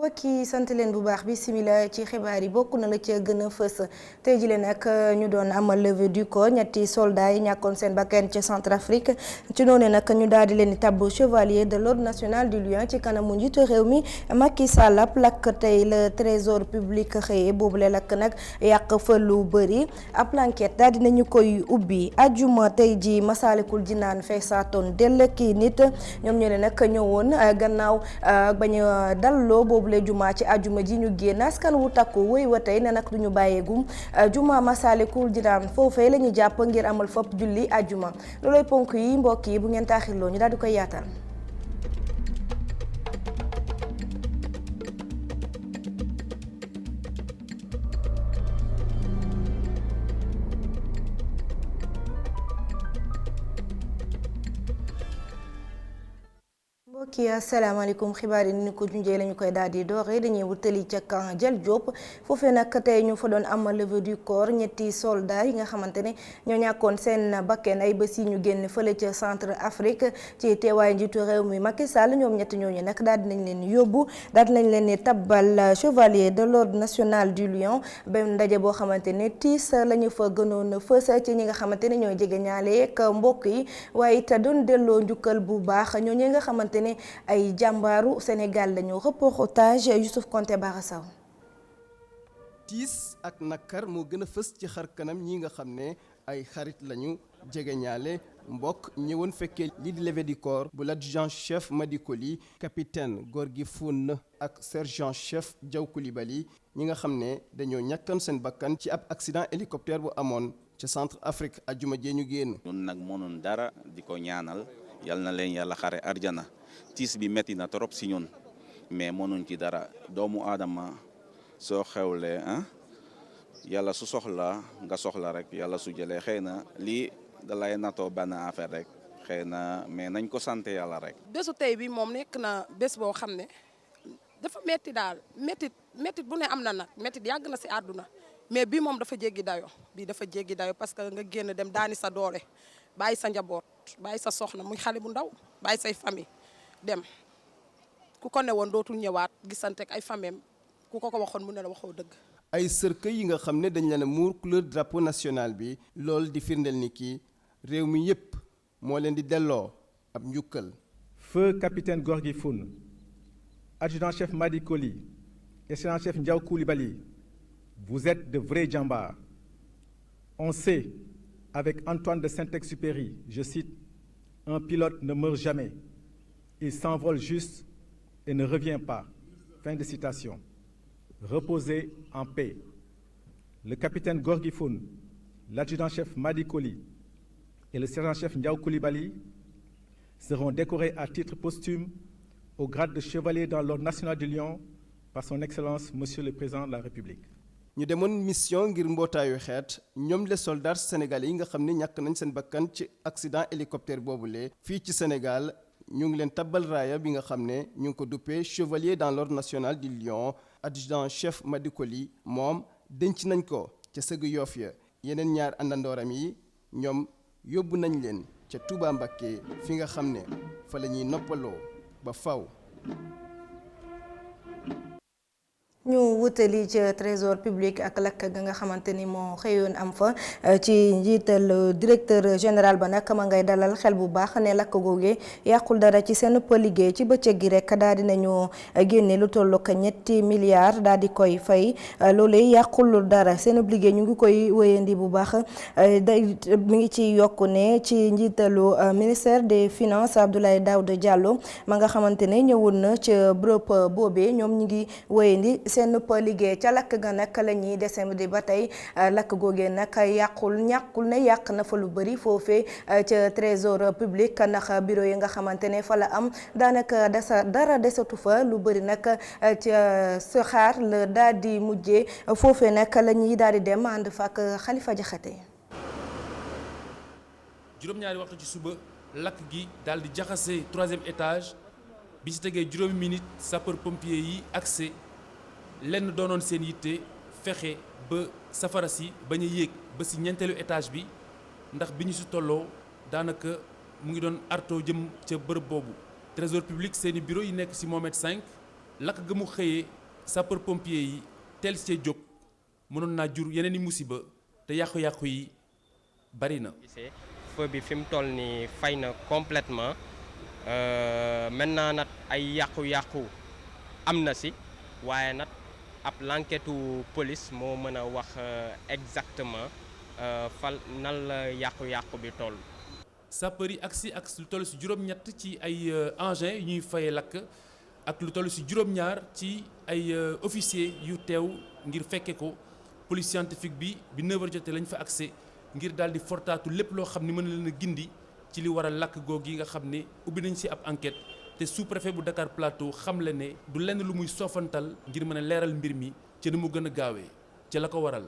mbokk yi sant leen bu baax bismillah ci xibaar yi bokk na la ca gën a fës tey jii leen nag ñu doon amal levée du corps ñetti soldats yi ñàkkoon seen bakkan ca Centrafrique ci noonu nag ñu daal di leen di tabb chevalier de l'ordre national du Lion ci kanamu njiitu réew mi Macky Sall ab lakk tey le trésor public xëyee boobule lakk nag yàq fa lu bëri ab enquête daal dinañu koy ubbi ajuma tey ji Masaalikul Jinaan feesaatoon dell kii nit ñoom ñu ne nag ñëwoon gannaaw bañu dalloo boobu le juma ci ajuma ji ñu génn askan wu takku wéy wa tey ne nag duñu bàyyeegum juma Masaalikul Jinaan foofee la ñu jàpp ngir amal fopp julli ajuma looloy ponk yi mbokk yi bu ngeen taaxirloo ñu daal di koy yaatal. mbokk yi asalaamaaleykum xibaar yi ni ko junjee lañu koy daal di dooree dañuy wutali ca camp Diel Diop foofee nag tey ñu fa doon amal levée du corps ñetti soldats yi nga xamante ne ñoo ñàkkoon seen bakken ay bés yi ñu génn fële ca centre Afrique ci teewaay njiitu réew mi Macky Sall ñoom ñetti ñooñu nag daal dinañ leen yóbbu daal dinañ leen ni tabbal chevalier de l'ordre national du Lion benn ndaje boo xamante ne tiis la ñu fa gënoon fës ci ñi nga xamante ne ñooy jege ñaale ak mbokk yi waaye it doon delloo njukkal bu baax ñooñu nga xamante ne ay jàmbaaru Sénégal lañu. reportage Youssouf Konté Barasaw. tiis ak nakar moo gën a fës ci xar kanam ñi nga xam ne ay xarit lañu jegeñaale mbokk ñëwoon fekkee lii di levée du corps bu l'adjudant chef Madi Koli capitaine Gorgui Foun ak sergent chef Diaw Coulibaly ñi nga xam ne dañoo ñàkkan seen bakkan ci ab accident hélicoptère bu amoon ca centre Afrique ajuma jee ñu génn. ñun nag mënoon dara di ko ñaanal yal na leen yàlla xare arjana tiis bi metti na trop si ñun mais mënuñ ci dara doomu aadama soo xewlee yàlla su soxla nga soxla rek yàlla su jëlee xëy na lii da lay natoo benn affaire rek xëy na mais nañ ko sant yàlla rek. bésu tey bi moom nekk na bés boo xam ne dafa metti daal mettit bu ne am na nag mettit yàgg na si àdduna mais bii moom dafa jéggi dayo parce que nga génn dem daani sa doole bàyyi sa njaboot bàyyi sa soxna muy xale bu ndaw bàyyi say famille dem ku ko ne woon dootul ñëwaat gisante ak ay famille ku ko waxoon mu ne la waxoo dëgg. ay cercueil yi nga xam ne dañ leen a muur couleur drapeau national bi loolu di firndeel ni kii réew mi yépp moo leen di delloo ab njukkal. Feu capitaine Gorgui Foun, adjudant chef Madi Koli et sergent chef Diaw Coulibaly, vous êtes de vrais djambars. On sait, avec Antoine de Saint-Exupéry, je cite, un pilote ne meurt jamais, il s'envole juste et ne revient pas. Fin de citation. Reposez en paix. Le capitaine Gorgui Foun, l'adjudant-chef Madi Koli et le sergent-chef Diaw Coulibaly seront décorés à titre posthume au grade de chevalier dans l'ordre national du Lion par son Excellence Monsieur le Président de la République. ñu demoon mission ngir mbootaayu xeet ñoom les soldats sénégalais yi nga xam ne ñàkk nañ seen bakkan ci accident hélicoptère boobule fii ci Sénégal ñu ngi leen tabbal raaya bi nga xam ne ñu ngi ko duppee chevalier dans l'ordre national du Lion adjudant chef Madi Koli moom denc nañ ko ca sëgg Yoff ya yeneen ñaar àndandooram yi ñoom yóbbu nañ leen ca Touba Mbacké fi nga xam ne fa la ñuy noppaloo ba faw. ñu wutali ci trésor public ak lakk ga nga xamante ni moo xëyoon am fa ci njiital directeur général ba nag ma ngay dalal xel bu baax ne lakk googee yàqul dara ci seen liggéey ci bëccëg gi rek daal dinañu génne lu toll ak ñetti milliards daal di koy fay loolee yàqul dara seen liggéey ñu ngi koy wéyandi bu baax day mi ngi ci yokku ne ci njiitalu ministère des finances Abdoulaye Daouda Diallo ma nga xamante ne ñëwoon na ca bërëb boobee ñoom ñu ngi wéyandi seen liggéey ca lakk ga nag la ñuy desandi ba tey lakk googee nag ñàkkul ne yàq na fa lu bëri foofee ca trésor public ndax bureau yi nga xamante ne fa la am daanaka dara desatu fa lu bëri nag ca saxaar la daal di mujjee foofee nag la ñuy daal di dem ànd fa ak Khalifa Diakhaté. juróom-ñaari waxtu ci suba lakk gi daal di jaxase 3e étage bi ci tegee juróomi minute sapeur pompier yi accès lenn doonoon seen yitte fexe ba safara si bañ a yéeg ba si ñeenteelu étage bi ndax bi ñu si tolloo daanaka mu ngi doon arto jëm ca bërëb boobu. trésor public seeni bureau yi nekk si Mohamed 5 lakk ga mu xëyee sapeur pompier yi teel see jóg mënoon naa jur yeneen i musiba te yàqu-yàqu yi bari na. feu bi fi mu toll nii fay na complètement maintenant nag ay yàqu-yàqu am na si waaye nag ab l'enquête police moo mën a wax exactement fal nan la yàqu-yàqu bi toll. sapeur yi agsi ak lu toll si juróom-ñett ci ay engins yu ñuy fayee lakk ak lu toll si juróom-ñaar ci ay officiers yu teew ngir fekke ko police scientifique bi 9h jotee lañ fa accès ngir daal di fortaatu lépp loo xam ni mën na leen a gindi ci li waral lakk googu yi nga xam ne ubbi nañ si ab enquête te sous-préfet bu Dakar Plateau xamle ne du lenn lu muy soofantal ngir mën a leeral mbir mi ci ni mu gën a gaawee ci la ko waral.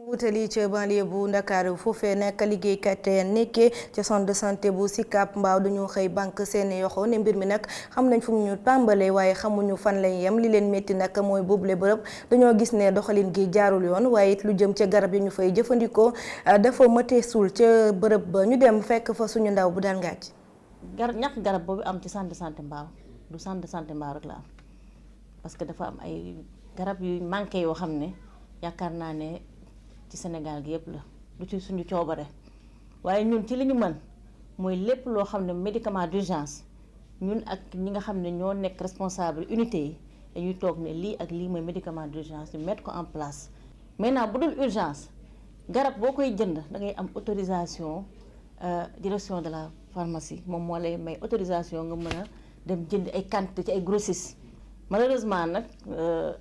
wutali ca banlieue bu Ndakaaru foofee nekk liggéeykat nekkee ca centre de santé bu Sicap Mbao dañu xëy banque seeni yoxo ne mbir mi nag xam nañ fu mu ñu tàmbalee waaye xamuñu fan lay yem li leen métti nag mooy boobule bërëb dañoo gis ne doxalin gi jaarul yoon waaye it lu jëm ca garab yi ñu fay jëfandikoo dafa mëtee suul ca bërëb ba ñu dem fekk fa suñu ndaw bu dal ngaaj ñàkk garab boobu am ci centre de santé Mbao du centre de santé Mbao rek la am parce que dafa am ay garab yu manqué yoo xam ne yaakaar naa ne ci Sénégal gi yëpp la du ci suñu coobare waaye ñun ci li ñu mën mooy lépp loo xam ne médicament d'urgence ñun ak ñi nga xam ne ñoo nekk responsable unité yi dañuy toog ne lii ak lii mooy médicament d'urgence ñu mettre ko en place. maintenant bu dul urgence garab boo koy jënd da ngay am autorisation direction de la pharmacie moom moo lay may autorisation nga mën a dem jënd ay quantité ci ay grossistes malheureusement nag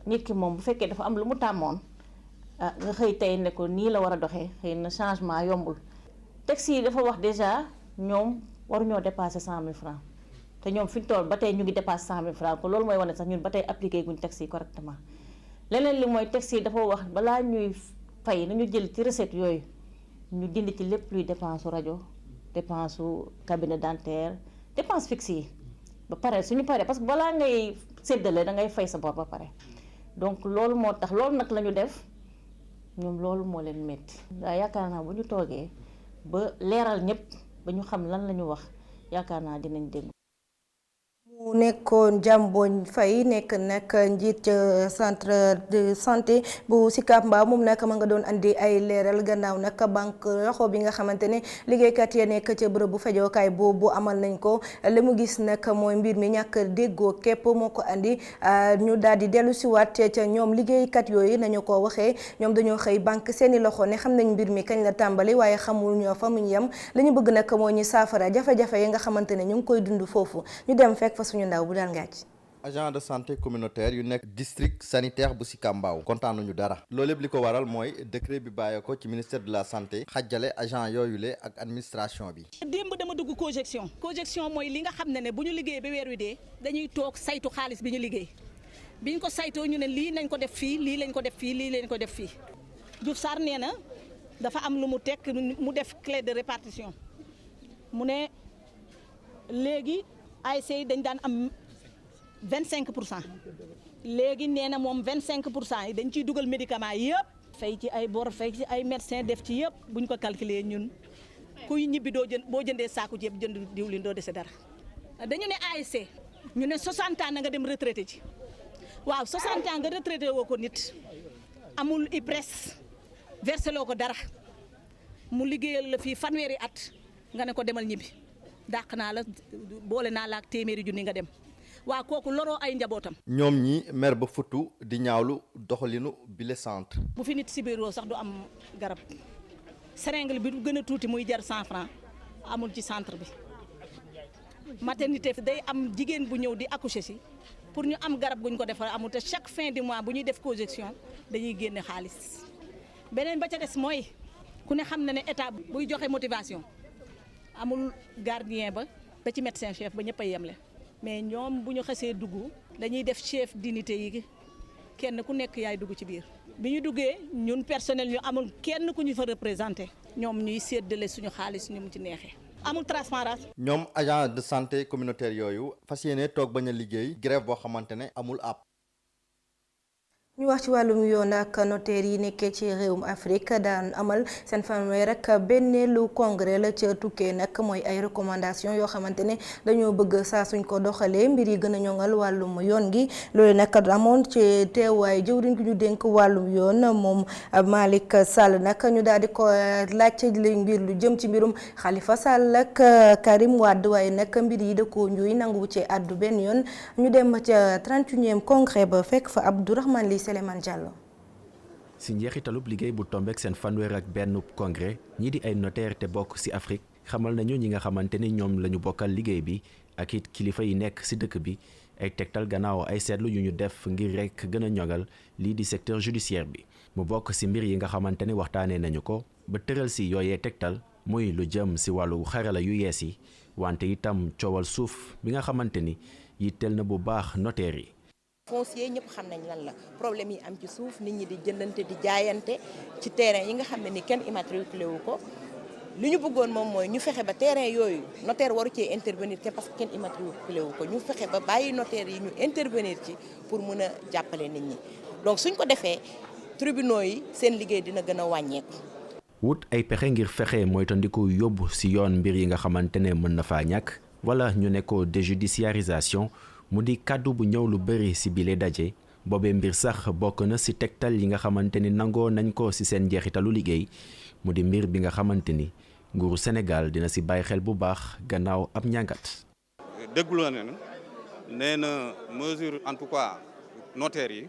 nit ki moom bu fekkee dafa am lu mu tàmmoon. nga xëy tey ne ko nii la war a doxee xëy na changement yombul texte yi dafa wax déjà ñoom waruñoo dépasser 100 000 francs te ñoom fi ñu toll ba tey ñu ngi dépasser 100 000 francs ko loolu mooy wane sax ñun ba tey appliqué guñ texte yi correctement leneen li mooy texte yi dafa wax balaa ñuy fay nañu jël ci recette yooyu ñu dindi ci lépp luy dépense rajo dépense cabinet dentaire dépense fixe yi ba pare suñu paree parce que balaa ngay séddale da ngay fay sa bor ba pare donc loolu moo tax loolu nag la ñu def. ñoom loolu moo leen metti waaye yaakaar naa bu ñu toogee ba leeral ñëpp ba ñu xam lan la ñu wax yaakaar naa dinañ dégg. mu nekkoon Jambooñ Faye nekk nag njiit centre de santé bu Sicap Mbao moom nag ma nga doon andi ay leeral gannaaw nag banque loxo bi nga xamante ne liggéeykat ya nekk ca bërëb bu fajookaay boobu amal nañ ko li mu gis nag mooy mbir mi ñàkk déggoo képp moo ko andi ñu daal di dellu siwaat ca ñoom liggéeykat yooyu nañu ko waxee ñoom dañoo xëy banque seeni loxo ne xam nañ mbir mi kañ la tàmbali waaye xamul ñoo fa mu yem li ñu bëgg nag moo ñu saafara jafe-jafe yi nga xamante ne ñu ngi koy dund foofu ñu dem fekk fa suñu ndaw bu daal ngàcc. agent de santé communautaire yu nekk district sanitaire bu Sicap Mbao kontaan nañu dara loolu yëpp li ko waral mooy décret bi bàyyee ko ci ministère de la santé xajjale agent yooyule ak administration bi. démb dama dugg cojection mooy li nga xam ne bu ñu liggéey ba weer wi dee dañuy toog saytu xaalis bi ñu liggéey biñ ko saytoo ñu ne lii nañ ko def fii lii lañ ko def fii lii lañ ko def fii Diouf Sarr nee na dafa am lu mu tekk mu def clé de répartition mu ne léegi ASC yi dañ daan am 25%. léegi nee na moom 25% yi dañ ciy dugal médicament yëpp. fay ci ay bor fay ci ay médecin def ci yëpp buñ ko calculer ñun kuy ñibbi doo jënd boo jëndee saaku ceeb jënd diwlin doo dese dara. dañu ne ASC ñu ne 60 ans na nga dem retraité ci waaw 60 ans nga retraité woo ko nit amul IPRES versé loo ko dara mu liggéeyal la fii fanweeri at nga ne ko demal ñibbi dàq naa la boole naa la ak téeméeri junni nga dem. waa kooku loroo ay njabootam. ñoom ñi mer ba futu di ñaawlu doxalinu bile centre. bu fi nit sibéroo sax du am garab seringue bi du gën a tuuti muy jar 100 francs amul ci centre bi maternité day am jigéen bu ñëw di accoucher si pour ñu am garab guñ ko defar amul te chaque fin du mois bu ñuy def cojection dañuy génne xaalis beneen ba ca des mooy ku ne xam na ne état buy joxe motivation amul gardien ba ci médecin chef ba ñëpp a yemle. mais ñoom bu ñu xasee dugg dañuy def chef d'unité yi kenn ku nekk yaay dugg ci biir bi ñu duggee ñun personnel ñu amul kenn ku ñu fa représenté ñoom ñuy séddale suñu xaalis ñu mu ci neexee amul transparence. ñoom agent de santé communautaire yooyu fas yéene toog bañ a liggéey grève boo xamante ne amul àpp. ñu wax ci wàllum yoon ak notaire yi nekkee ci réewum Afrique daan amal seen fanweer ak benneelu congrès la ca tukkee nag mooy ay recommandation yoo xamante ne dañoo bëgg saa suñ ko doxalee mbir yi gën a ñoŋal wàllum yoon gi loolu nag amoon ci teewaay jëwriñ gi ñu dénk wàllum yoon moom Malick Sall nag ñu daal di ko laaj ci mbir lu jëm ci mbirum Khalifa Sall ak Karim Wade waaye nag mbir yi da koo njuy nangu ci àddu benn yoon ñu dem ca 31e congrès ba fekk fa Abdourahmane Ly Souleymane Diallo. si njeexitalub liggéey bu tombeek seen fanweer ak benn congrès ñii di ay notaire te bokk ci Afrique xamal nañu ñi nga xamante ni ñoom la ñu bokkal liggéey bi ak it kilifa yi nekk ci dëkk bi ay tegtal gannaaw ay seetlu yu ñu def ngir rekk gën a ñoŋal lii di secteur judiciaire bi mu bokk ci mbir yi nga xamante ni waxtaanee nañu ko ba tëral ci yooyee tegtal muy lu jëm ci wàllu xarala yu yees yi wante itam coowal suuf bi nga xamante ni yitteel na bu baax notaire yi. foncier ñëpp xam nañ lan la problème yi am ci suuf nit ñi di jëndante di jaayante ci terrain yi nga xam ne ni kenn immatriculé wu ko li ñu bëggoon moom mooy ñu fexe ba terrain yooyu notaire waru cee intervenir te parce que kenn immatriculé wu ko ñu fexe ba bàyyi notaire yi ñu intervenir ci pour mën a jàppale nit ñi donc suñ ko defee tribunaux yi seen liggéey dina gën a wàññeeku. wut ay pexe ngir fexe moytandiku yóbbu ci yoon mbir yi nga xamante ne mën na faa ñàkk wala ñu ne ko déjudiciarisation mu di kàddu bu ñëw lu bëri ci bile daje boobee mbir sax bokk na ci tegtal yi nga xamante ni nangoo nañ ko ci seen njeexitalu liggéey mu di mbir bi nga xamante ni nguuru Sénégal dina ci bàyyi xel bu baax gannaaw ab njàngat. déglu na ne nee na mesure en tout cas notaire yi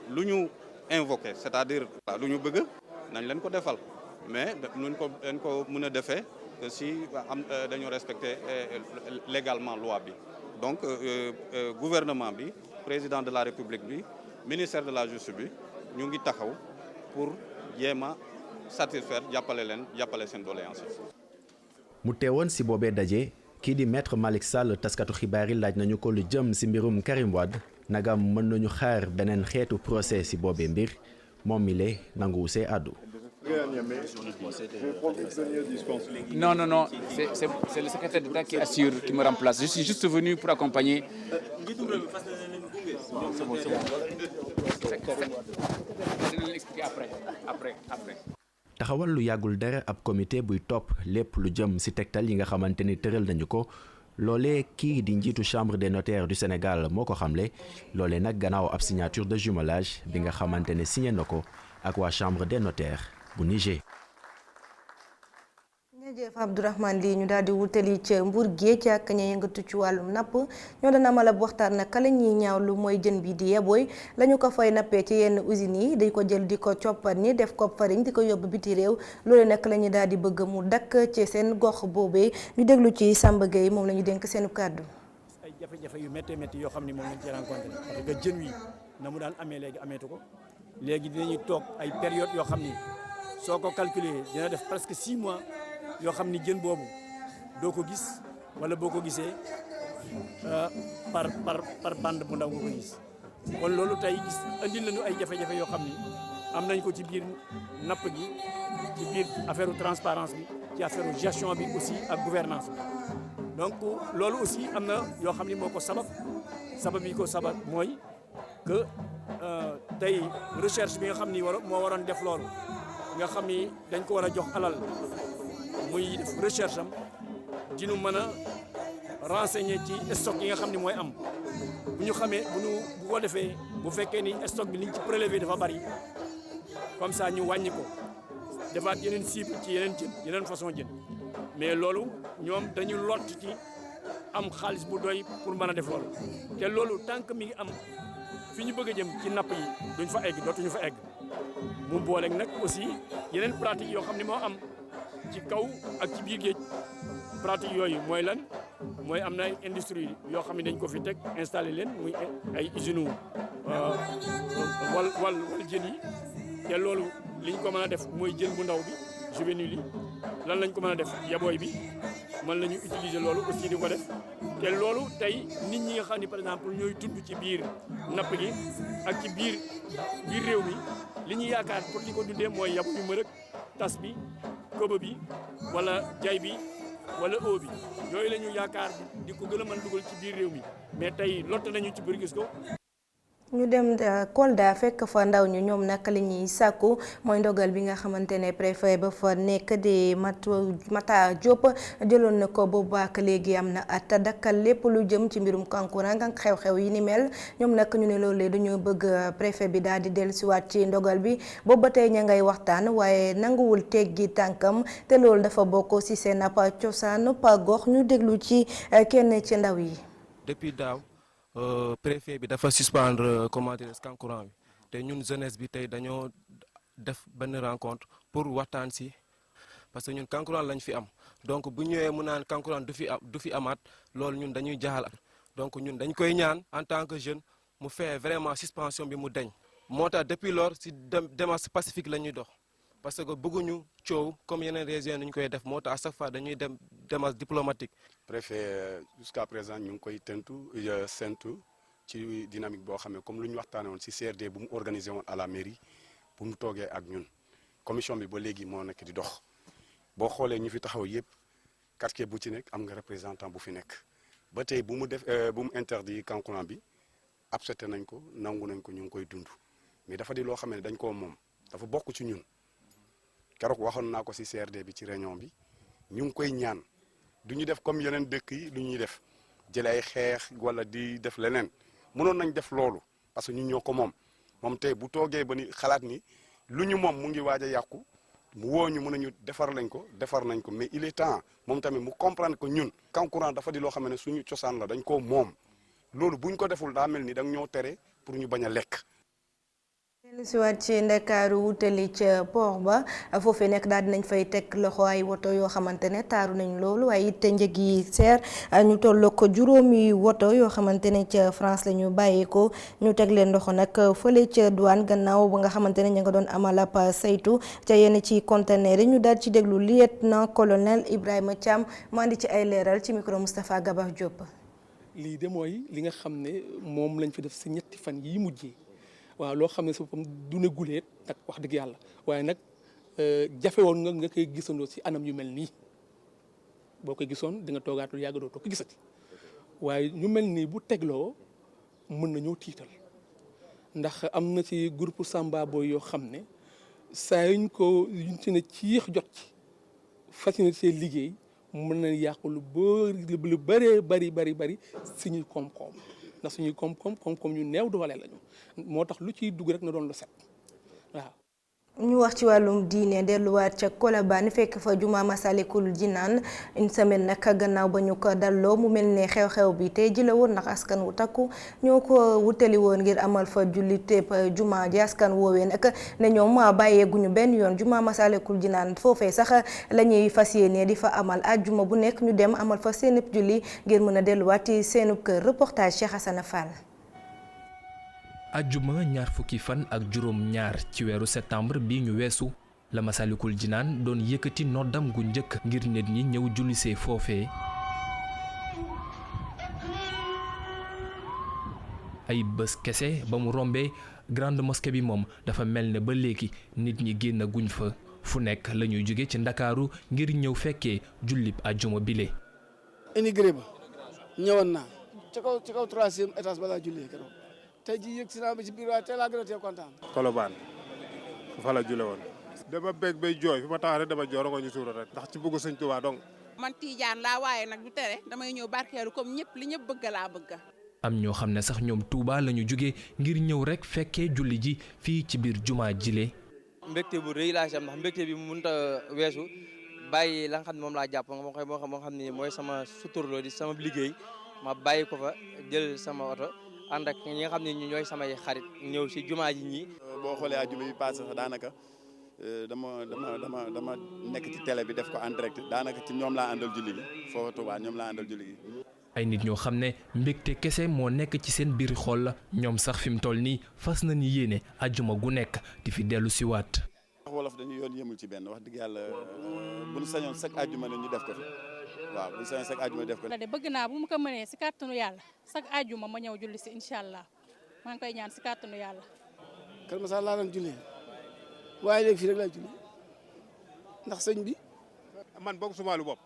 lu ñu invoqué c'est-à-dire lu ñu bëgg nañ leen ko defal mais nuñ ko dañ ko mën a defee si am dañu respecter légalement loi bi. donc gouvernement bi président de la république bi ministère de la justice bi ñu ngi taxaw pour jéem a satisfaire jàppale seen doléance yi. mu teewoon ci boobee daje kii di maître Malick Sall taskatu xibaar yi laaj nañu ko lu jëm ci mbirum Karim Wade nagam mën nañu xaar beneen xeetu procès ci boobee mbir moom mi le nanguwu see àddu. Non, c'est le secrétaire d'État qui assure, qui me remplace. Je suis juste venu pour accompagner. Après. taxawal lu yàggul dara ab comité buy topp lépp lu jëm ci tegtal yi nga xamante ni tëral nañu ko loolee kii di njiitu chambre des notaires du Sénégal moo ko xamle loolee nag gannaaw ab signature de jumelage bi nga xamante ne signé na ko ak waa chambre des notaires bu Niger. jërëjëf Abdourahmane Ly ñu daal di wutali ca Mbour géej ak ña yëngatu ci wàllum napp ñoo doon amal ab waxtaan naka la ñuy ñaawlu mooy jën bi di yebooy la ñu ko fay nappee ci yenn usines yi dañ ko jël di ko coppat ni def ko fariñ di ko yóbbu biti réew loolu nag la ñu daal di bëgg mu dakk ci seen gox boobee ñu déglu ci Samba Gueye moom la ñu dénk seenu kàddu. ay jafe-jafe yu métti métti yoo xam ni moom lañ ci rencontré parce que jën wi na mu daan amee léegi ameetu ko léegi dinañuy toog ay période yoo xam ni soo ko calculer dina def presque 6 mois. yoo xam ni jën boobu doo ko gis wala boo ko gisee par bande bu ndaw nga ko gis kon loolu tey gis andil nañu ay jafe-jafe yoo xam ni am nañ ko ci biir napp gi ci biir affaire transparence bi ci affaire gestion bi aussi ak gouvernance bi donc loolu aussi am na yoo xam ni moo ko sabab yi ko sabab mooy que tey recherche bi nga xam ni moo waroon def loolu nga xam ni dañ ko war a jox alal muy def recherche am dinu mën a renseigner ci stock yi nga xam ne mooy am bu ñu xamee bu ko defee bu fekkee ni stock bi liñ ci prélevé dafa bari comme ça ñu wàññi ko defaat yeneen cible ci yeneen jën yeneen façon jën mais loolu ñoom dañu lott ci am xaalis bu doy pour mën a def loolu te loolu tant que mi ngi am fi ñu bëgg a jëm ci napp yi duñ fa egg dootuñu fa egg mu booleeg nag aussi yeneen pratique yoo xam ne moo am ci kaw ak ci biir géej pratique yooyu mooy lan mooy am na ay industrie yoo xam ne dañ ko fi teg installé leen muy ay usines wal jën yi te loolu liñ ko mën a def mooy jën bu ndaw bi juvénile yi lan lañ ko mën a def yabooy bi mën nañu utiliser loolu aussi di ko def te loolu tey nit ñi nga xam ne par exemple ñooy tudd ci biir napp gi ak ci biir réew mi li ñuy yaakaar pour di ko dundee mooy yab yu mërëk tas bi koba bi wala jay bi wala eau bi yooyu la ñu yaakaar di ko gën a mën dugal ci biir réew mi mais tey lott nañu ci biir gis ko. ñu dem Kolda fekk fa ndaw ñu ñoom nag li ñuy sàkku mooy ndogal bi nga xamante ne préfet ba fa nekk di Mata Diop jëloon na ko boobu ak léegi am na at dakkal lépp lu jëm ci mbirum kankurang ak xew-xew yi ni mel ñoom nag ñu ne loolu dañoo bëgg préfet bi daal di dellusiwaat ci ndogal bi boobu ba tey ña ngay waxtaan waaye nanguwul teggi tànkam te loolu dafa bokk ci seen ab cosaan pa gox ñu déglu ci kenn ci ndaw yi. Depuis daaw préfet bi dafa suspendre comment dire kankurang bi te ñun jeunesse bi tey dañoo def benn rencontre pour waxtaan si parce que ñun kankurang lañ fi am donc bu ñëwee mu naan kankurang du fi amaat loolu ñun dañuy jaaxal donc ñun dañ koy ñaan en tant que jeune mu fait vraiment suspension bi mu deñ moo tax depuis lors si démarche pacifique la ñuy dox parce que bëgguñu coow comme yeneen région ñu koy def moo tax à chaque fois dañuy dem démarche diplomatique. préfet jusqu'à présent ñu ngi koy séntu ci dynamique boo xam ne comme lu ñu waxtaanee woon ci CRD bu mu organisé woon à la mairie bu mu toogee ak ñun commission bi ba léegi moo nekk di dox boo xoolee ñu fi taxaw yëpp quartier bu ci nekk am nga représentant bu fi nekk ba tey bu mu interdit kankurang bi accepté nañ ko nangu nañ ko ñu ngi koy dund mais dafa di loo xam ne dañ koo moom dafa bokk ci ñun keroog waxoon naa ko ci CRD bi ci réunion bi ñu ngi koy ñaan du ñu def comme yeneen dëkk yi lu ñuy def jëlee ay xeex wala di def leneen mënoon nañ def loolu parce que ñun ñoo ko moom tey bu toogee ba ni xalaat ni lu ñu moom mu ngi waaj a yàqu mu woo ñu mën nañu defar nañ ko mais il est temps moom tamit mu comprendre que ñun kankurang dafa di loo xam ne suñu cosaan la dañ koo moom loolu buñ ko deful daa mel ni da nga ñoo tere pour ñu bañ a lekk. dellu si waat ci Ndakaaru wutali ca port ba foofee nekk daal dinañ fay teg loxo ay woto yoo xamante ne taaru nañ loolu waaye it njëg yi seer ñu tolloo ko juróomi woto yoo xamante ne ca France la ñu bàyyeekoo ñu teg leen loxo nag fële ca douane gannaaw ba nga xamante ne ñu nga doon amal ab saytu ca yenn ci conteneur yi ñu daal ci déglu lieutenant colonel Ibrahima Thiam maa andi ci ay leeral ci micro Moustapha Gabar Diop. lii de mooy li nga xam ne moom lañ fi def si ñetti fan yii mujjee. waaw loo xam ne si boppam du ne guleet nag wax dëgg yàlla waaye nag jafe woon nga koy gisandoo si anam yu mel nii boo koy gisoon di nga toogaatul yàgg doo ko gisati waaye ñu mel nii bu tegloo mën nañoo tiital ndax am na ci groupe Samba Boy yoo xam ne saa yuñ ci ne ciix jot ci facilité liggéey mën na yàqu lu bëree bari suñuy koom-koom ndax suñuy koom-koom ñu néew doole lañu moo tax lu ciy dugg rek na doon lu set waaw. ñu wax ci wàllum diine delluwaat ca Colobane fekk fa juma Masalikul Jinaan une semaine nag gannaaw ba ñu ko dalloo mu mel ne xew-xew bi tey ji la woon ndax askan wu takku ñoo ko wutali woon ngir amal fa julliteeb juma ji askan woowee nag ne ñoom bàyyeeguñu benn yoon juma Masalikul Jinaan foofee sax la ñuy fas yéene di fa amal àjjuma bu nekk ñu dem amal fa seenub julli ngir mën a delluwaat ci seenub kër reportage Cheikh Hassana Fall. ajjuma ñaar fukki fan ak juróom ñaar ci weeru septembre bi ñu weesu la Masalikul Jinaan doon yëkkati noddam gu njëkk ngir nit ñi ñëw jullisee foofee ay bés kese ba mu rombee grande mosquée bi moom dafa mel ne ba léegi nit ñi génn guñ fa fu nekk la ñuy jóge ci Ndakaaru ngir ñëw fekkee jullib ajjuma bile. immigré ba ñëwoon naa ci kaw troisième étage balaa jullee keroog tey jii yëg si naa ba ci biir waaye tey laa gën a tee kontaan. Colobane fa la jule woon. dama bég bay jooy fi ma tax rek dama joor ko ñu suura rek ndax ci bëgg Sëñ Tuubaa donc. man Tiijaan laa waaye nag du tere damay ñëw barkeelu comme ñëpp li ñëpp bëgg laa bëgg. am ñoo xam ne sax ñoom Touba la ñu jóge ngir ñëw rek fekkee julli ji fii ci biir jumaa jile. mbégte bu rëy laa si am ndax mbégte bi mënut a weesu bàyyi la nga xam ne moom laa jàpp moo xam ne mooy sama suturloo di sama liggéey ma bàyyi ko fa jël sama oto ànd ak ñi nga xam ne ñooy samay xarit ñëw si jumaa ji ñii. boo xoolee àjjuma bi passé sax daanaka dama nekk ci télé bi def ko en direct daanaka ci ñoom laa àndal julli gi foofa Touba ñoom laa àndal julli gi. ay nit ñoo xam ne mbégte kese moo nekk ci seen biir xol la ñoom sax fi mu toll nii fas nañu yéene àjjuma gu nekk di fi dellu si waat. wolof dañu yoon yemul ci benn wax dëgg yàlla bu ñu sañoon chaque àjjuma ne ñu def ko fi waaw bu ñu sañoon chaque àjjuma def ko. de bëgg naa bu mu ko mënee si kàttanu yàlla chaque àjjuma ma ñëw julli si incha allah maa ngi koy ñaan si kàttanu yàlla. Kër Masar laa doon julli waaye léegi fii rek laay julli ndax sëñ bi. man boog suma lu bopp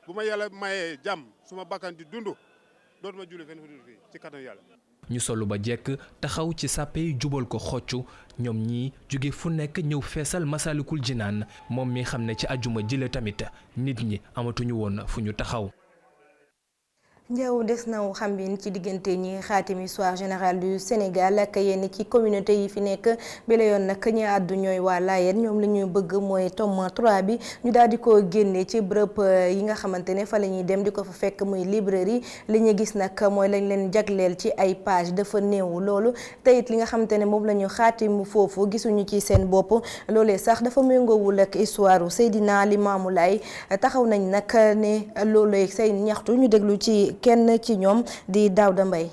bu ma yàlla mayee jàmm suma bakkan di dund dootuma julli fenn fu dul fii ci kàttanu yàlla. ñu solu ba jekk taxaw ci sàppe yi jubal ko xoccu ñoom ñii jóge fu nekk ñëw feesal Massalikul Jinaan moom mi xam ne ci ajuma jile tamit nit ñi amatuñu woon fu ñu taxaw. Njaaw des na xambin ci diggante ñi xaatim histoire générale du Sénégal ak yenn ci communauté yi fi nekk bi la yoon nag ñi àddu ñooy waa Laayeen ñoom la ñuy bëgg mooy tome 3 bi ñu daal di ko génne ci bërëb yi nga xamante ne fa la ñuy dem di ko fa fekk muy librairie li ñu gis nag mooy lañ leen jagleel ci ay page dafa néew loolu te it li nga xamante ne moom la ñu xaatim foofu gisuñu ci seen bopp loolee sax dafa méngoowul ak histoire Seydina Limaamu Laay taxaw nañ nag ne loolee say ñaxtu ñu déglu ci kenn ci ñoom di Daouda Mbaye.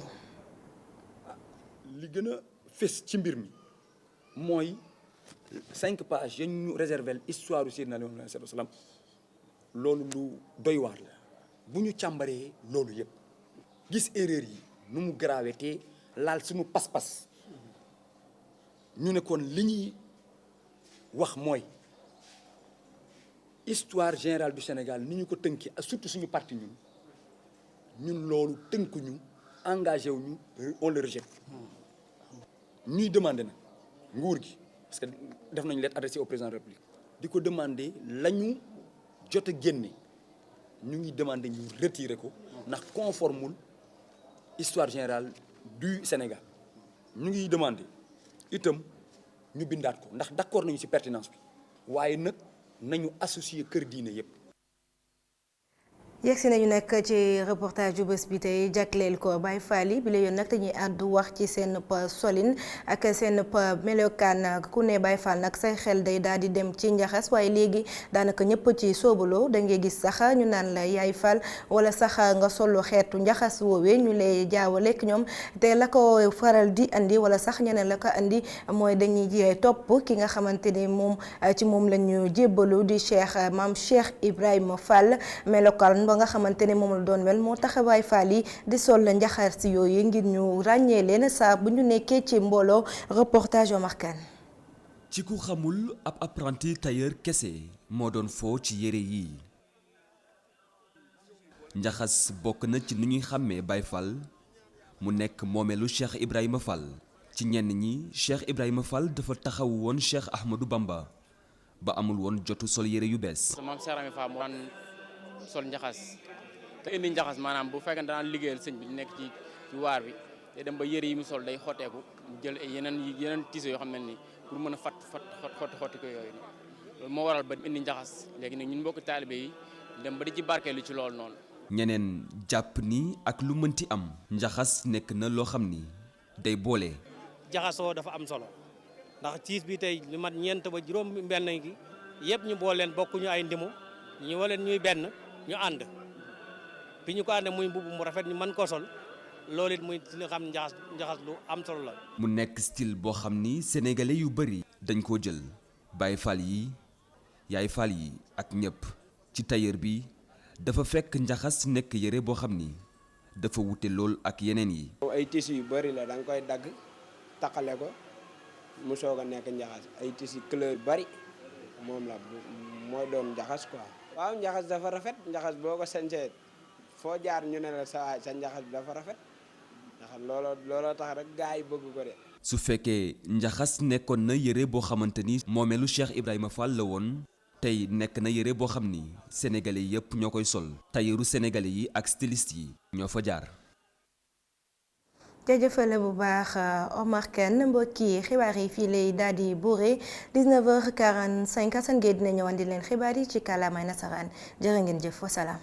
li gën a fës ci mbir mi mooy 5 pages yañ ñu réserver histoire u Seydina Limaamu Laay sallallahu alayhi wa sallam loolu lu doy waar la bu ñu càmbaree loolu yëpp gis erreur yi nu mu grave te laal suñu pas-pas ñu ne kon li ñuy wax mooy histoire générale du Sénégal ni ñu ko tënkee surtout suñu parti ñun loolu tënkuñu engagé wuñu on le rejette ñuy demandé nag nguur gi parce que def nañu lettre adressée au président de la République di ko demandé la ñu jot a génne ñu ngi demandé ñu retirer ko ndax conformul histoire générale du Sénégal ñu ngi demandé itam ñu bindaat ko ndax d'accord nañu ci pertinence bi waaye nag nañu associer kër diine yépp. yegsi nañu nag ci reportage yu bés bi tey jagleel ko Baye Fall yi bi la yoon nag dañuy àddu wax ci seen solin ak seen melokaan ku ne Baye Fall nag say xel day daal di dem ci njaxas waaye léegi daanaka ñëpp ci soobaloo da ngay gis sax ñu naan la yaay Fall wala sax nga solo xeetu njaxas woowee ñu lay jaawaleek ñoom te la ko faral di andi wala sax ñeneen la ko andi mooy dañuy topp ki nga xamante ni moom ci moom la ñu jébbalu di maam Cheikh Ibrahima Fall melokaan ba nga xamante ne moom la doon mel moo tax Baay Faal yi di sol la njaxar si yooyu ngir ñu ràññee leen saa bu ñu nekkee ci mbooloo. reportage Omar Kane. ci ku xamul ab apprenti tailleur kese moo doon foo ci yére yi njaxas bokk na ci ni ñuy xàmmee Baay Faal mu nekk moomeelu Cheikh Ibrahima Fall ci ñenn ñi Cheikh Ibrahima Fall dafa taxaw woon Cheikh Ahmadou Bamba ba amul woon jotu sol yére yu bees. sol njaxas te indi njaxas maanaam bu fekkee daan liggéeyal sëñ bi nekk ci waar bi day dem ba yëre yi mu sol day xotteeku mu jël ay yeneen tissu yoo xam ne ni pour mën a xotti ko yooyu loolu moo waral ba indi njaxas léegi nag ñun mbokk taalibe yi dem ba di ci barkeelu ci loolu noonu. ñeneen jàpp ni ak lu mënti am njaxas nekk na loo xam ni day boole. jaxasoo dafa am solo ndax tiis bi tey lu mat ñeent ba juróom benn gi yëpp ñu boole leen bokkuñu ay ndimu ñu waleen ñuy benn. ñu ànd bi ñu ko àndee muy mbubb mu rafet ñu mën koo sol loolu it muy li nga xam njaxas lu am solo la. mu nekk style boo xam ni sénégalais yu bari dañ koo jël Baay Faal yi Yaay Faal yi ak ñëpp ci tailleur bi dafa fekk njaxas nekk yére boo xam ni dafa wute lool ak yeneen yi. ay tissu yu bari la da nga koy dagg taqale ko mu soog a nekk njaxas ay tissu couleur bari moom la mooy doon njaxas quoi. waaw njaxas dafa rafet njaxas boo ko sañsee foo jaar ñu ne la sa njaxas bi dafa rafet njaxas looloo tax rek gaa yi bëgg ko de. su fekkee njaxas nekkoon na yére boo xamante ni moomeelu Cheikh Ibrahima Fall la woon tey nekk na yére boo xam ni sénégalais yépp ñoo koy sol tailleur sénégalais yi ak styliste yi ñoo fa jaar. jaajëfale bu baax Omar Kane mbokki xibaar yi fii lay daal di buure 19h45 Assane Gueye dina ñëwandi leen xibaar yi ci kàllaamay nasaraan jërë ngeen jëf wasalaam.